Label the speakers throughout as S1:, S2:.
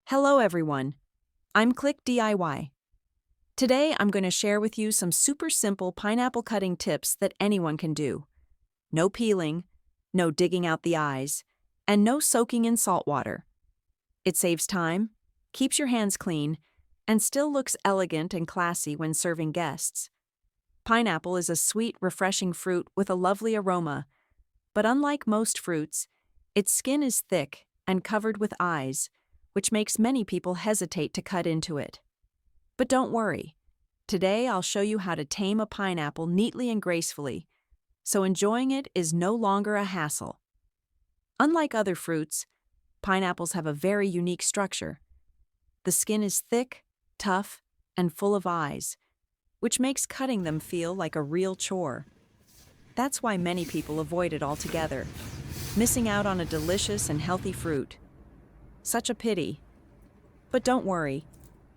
S1: Hello everyone, I'm Click DIY. Today I'm going to share with you some super simple pineapple cutting tips that anyone can do. No peeling, no digging out the eyes, and no soaking in salt water. It saves time, keeps your hands clean, and still looks elegant and classy when serving guests. Pineapple is a sweet, refreshing fruit with a lovely aroma, but unlike most fruits, its skin is thick and covered with eyes, which makes many people hesitate to cut into it. But don't worry. Today I'll show you how to tame a pineapple neatly and gracefully, so enjoying it is no longer a hassle. Unlike other fruits, pineapples have a very unique structure. The skin is thick, tough, and full of eyes, which makes cutting them feel like a real chore. That's why many people avoid it altogether, missing out on a delicious and healthy fruit. Such a pity. But don't worry.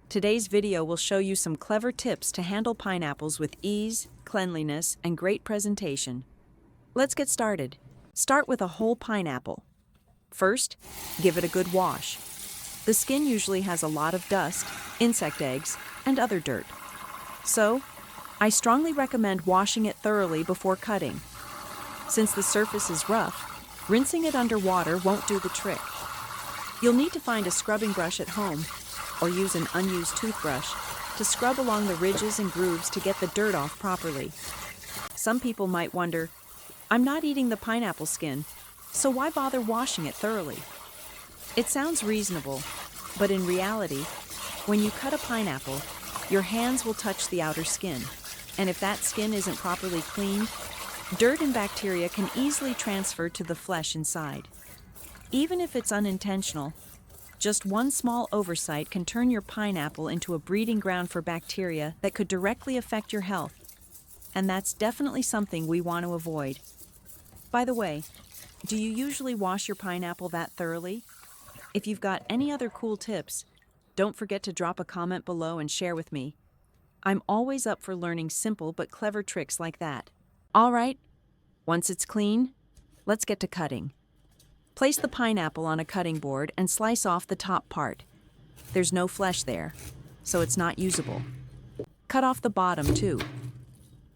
S1: Today's video will show you some clever tips to handle pineapples with ease, cleanliness, and great presentation. Let's get started. Start with a whole pineapple. First, give it a good wash. The skin usually has a lot of dust, insect eggs, and other dirt. So, I strongly recommend washing it thoroughly before cutting. Since the surface is rough, rinsing it under water won't do the trick. You'll need to find a scrubbing brush at home, or use an unused toothbrush to scrub along the ridges and grooves to get the dirt off properly. Some people might wonder, I'm not eating the pineapple skin, so why bother washing it thoroughly? It sounds reasonable, but in reality, when you cut a pineapple, your hands will touch the outer skin, and if that skin isn't properly cleaned, dirt and bacteria can easily transfer to the flesh inside. Even if it's unintentional, just one small oversight can turn your pineapple into a breeding ground for bacteria that could directly affect your health. And that's definitely something we want to avoid. By the way, do you usually wash your pineapple that thoroughly? If you've got any other cool tips, don't forget to drop a comment below and share with me. I'm always up for learning simple but clever tricks like that. All right, once it's clean, let's get to cutting. Place the pineapple on a cutting board and slice off the top part. There's no flesh there, so it's not usable. Cut off the bottom too.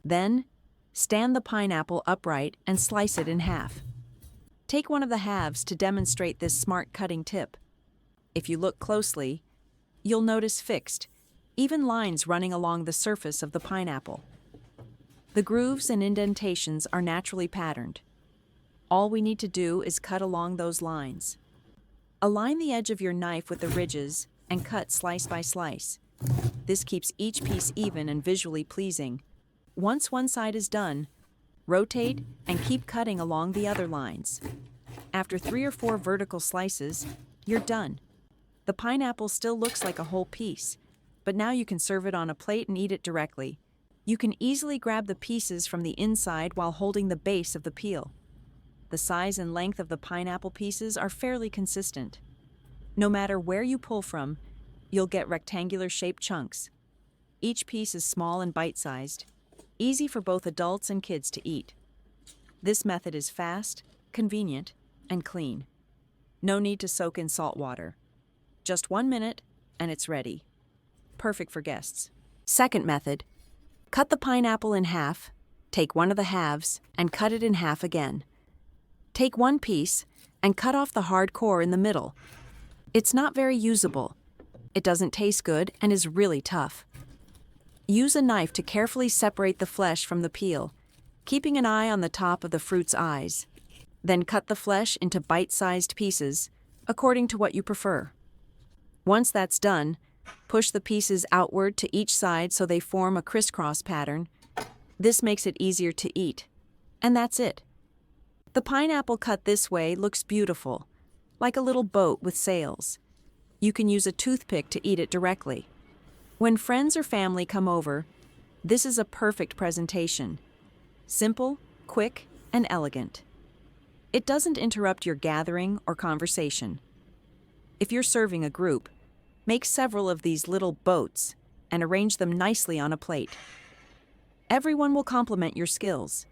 S1: Then, stand the pineapple upright and slice it in half. Take one of the halves to demonstrate this smart cutting tip. If you look closely, you'll notice fixed, even lines running along the surface of the pineapple. The grooves and indentations are naturally patterned. All we need to do is cut along those lines. Align the edge of your knife with the ridges and cut slice by slice. This keeps each piece even and visually pleasing. Once one side is done, rotate and keep cutting along the other lines. After 3 or 4 vertical slices, you're done. The pineapple still looks like a whole piece, but now you can serve it on a plate and eat it directly. You can easily grab the pieces from the inside while holding the base of the peel. The size and length of the pineapple pieces are fairly consistent. No matter where you pull from, you'll get rectangular-shaped chunks. Each piece is small and bite-sized, easy for both adults and kids to eat. This method is fast, convenient, and clean. No need to soak in salt water. Just 1 minute, and it's ready. Perfect for guests. Second method, cut the pineapple in half, take one of the halves, and cut it in half again. Take one piece and cut off the hard core in the middle. It's not very usable. It doesn't taste good and is really tough. Use a knife to carefully separate the flesh from the peel, keeping an eye on the top of the fruit's eyes. Then cut the flesh into bite-sized pieces, according to what you prefer. Once that's done, push the pieces outward to each side so they form a crisscross pattern. This makes it easier to eat. And that's it. The pineapple cut this way looks beautiful, like a little boat with sails. You can use a toothpick to eat it directly. When friends or family come over, this is a perfect presentation. Simple, quick, and elegant. It doesn't interrupt your gathering or conversation. If you're serving a group, make several of these little boats and arrange them nicely on a plate. Everyone will compliment your skills.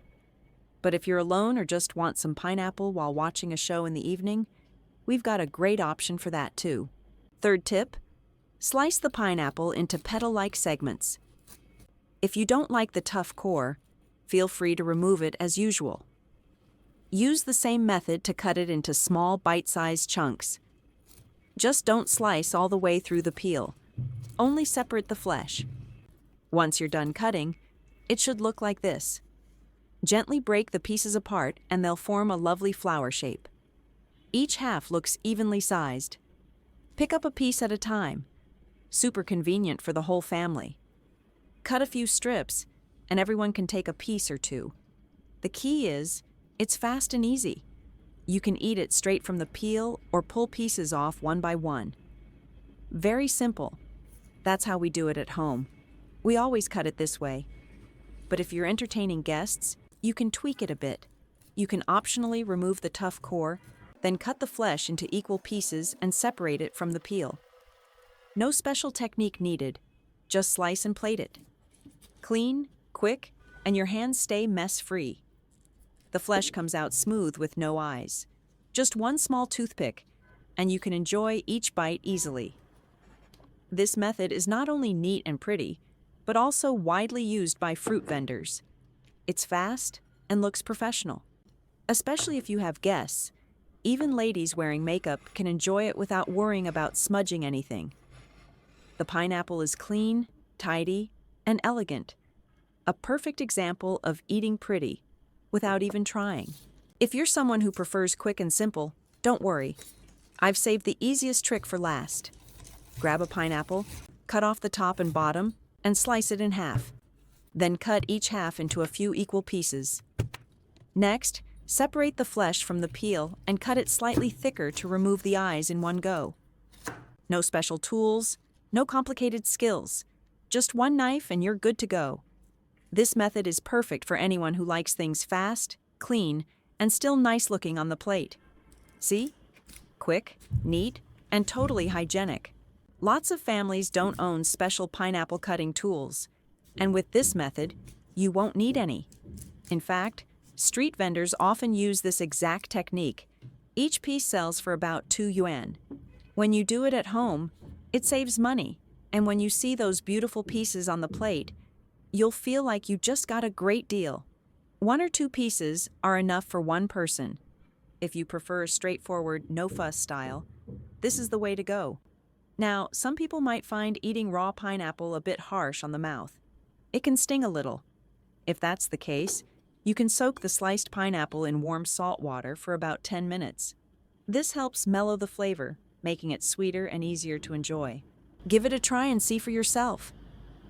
S1: But if you're alone or just want some pineapple while watching a show in the evening, we've got a great option for that too. Third tip, slice the pineapple into petal-like segments. If you don't like the tough core, feel free to remove it as usual. Use the same method to cut it into small bite-sized chunks. Just don't slice all the way through the peel. Only separate the flesh. Once you're done cutting, it should look like this. Gently break the pieces apart and they'll form a lovely flower shape. Each half looks evenly sized. Pick up a piece at a time. Super convenient for the whole family. Cut a few strips, and everyone can take a piece or two. The key is, it's fast and easy. You can eat it straight from the peel or pull pieces off one by one. Very simple. That's how we do it at home. We always cut it this way. But if you're entertaining guests, you can tweak it a bit. You can optionally remove the tough core, then cut the flesh into equal pieces and separate it from the peel. No special technique needed. Just slice and plate it. Clean, quick, and your hands stay mess-free. The flesh comes out smooth with no eyes. Just one small toothpick, and you can enjoy each bite easily. This method is not only neat and pretty, but also widely used by fruit vendors. It's fast and looks professional. Especially if you have guests, even ladies wearing makeup can enjoy it without worrying about smudging anything. The pineapple is clean, tidy, and elegant. A perfect example of eating pretty without even trying. If you're someone who prefers quick and simple, don't worry. I've saved the easiest trick for last. Grab a pineapple, cut off the top and bottom, and slice it in half. Then cut each half into a few equal pieces. Next, separate the flesh from the peel and cut it slightly thicker to remove the eyes in one go. No special tools, no complicated skills. Just one knife and you're good to go. This method is perfect for anyone who likes things fast, clean, and still nice looking on the plate. See? Quick, neat, and totally hygienic. Lots of families don't own special pineapple cutting tools, and with this method, you won't need any. In fact, street vendors often use this exact technique. Each piece sells for about 2 yuan. When you do it at home, it saves money, and when you see those beautiful pieces on the plate, you'll feel like you just got a great deal. 1 or 2 pieces are enough for one person. If you prefer a straightforward, no-fuss style, this is the way to go. Now, some people might find eating raw pineapple a bit harsh on the mouth. It can sting a little. If that's the case, you can soak the sliced pineapple in warm salt water for about 10 minutes. This helps mellow the flavor, making it sweeter and easier to enjoy. Give it a try and see for yourself.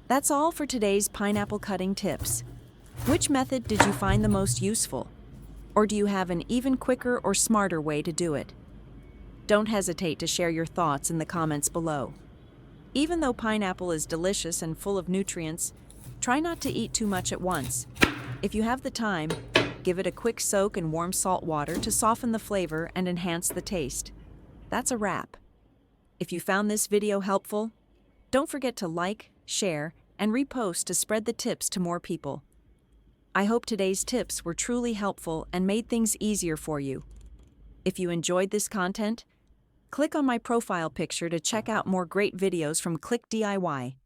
S1: That's all for today's pineapple cutting tips. Which method did you find the most useful? Or do you have an even quicker or smarter way to do it? Don't hesitate to share your thoughts in the comments below. Even though pineapple is delicious and full of nutrients, try not to eat too much at once. If you have the time, give it a quick soak in warm salt water to soften the flavor and enhance the taste. That's a wrap. If you found this video helpful, don't forget to like, share, and repost to spread the tips to more people. I hope today's tips were truly helpful and made things easier for you. If you enjoyed this content, click on my profile picture to check out more great videos from Click DIY.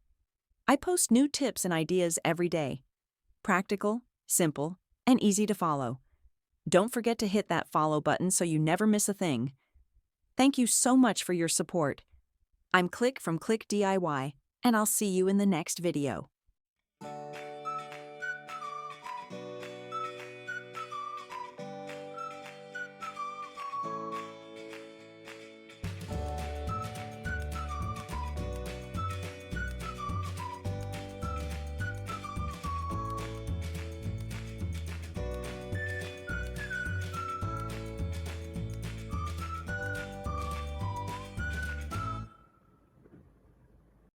S1: I post new tips and ideas every day. Practical, simple, and easy to follow. Don't forget to hit that follow button so you never miss a thing. Thank you so much for your support. I'm Click from Click DIY, and I'll see you in the next video.